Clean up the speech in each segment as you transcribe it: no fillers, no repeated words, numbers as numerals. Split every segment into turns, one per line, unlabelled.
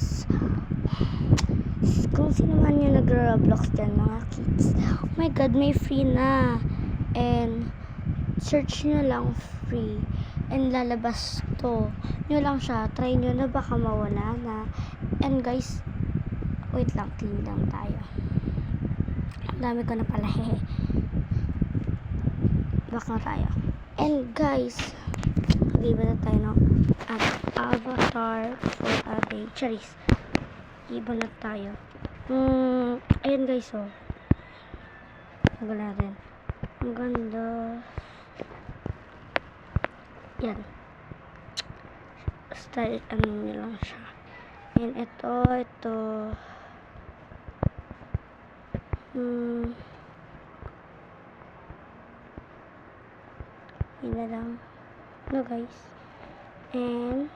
guys. Kung sino man yung nag-Roblox dyan, mga kids. Oh my god, may free na. And search nyo lang free. And lalabas to. Nyo lang siya. Try nyo na, baka mawala na. And guys, wait lang, clean lang tayo. Ang dami ko na pala. Back na tayo. And guys, mag-iba na tayo no? At avatar for a day. Charis. Iba na tayo. Ayan guys, oh. Iba natin. Ang ganda. Yan. Style, ano nyo lang siya. And ito. Yun na lang. No guys. And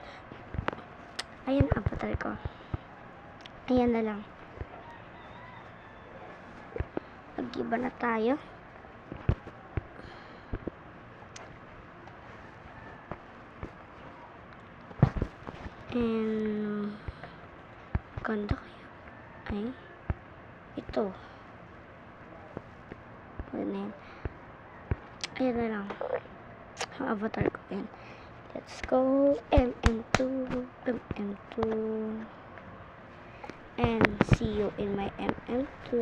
ayan avatar ko. Ayan na lang. Mag-iba na tayo. And ganda kaya. Ay. Ito. Ayan. Ayan na lang. Ang avatar ko yan. Let's go. MM2. And see you in my MM2.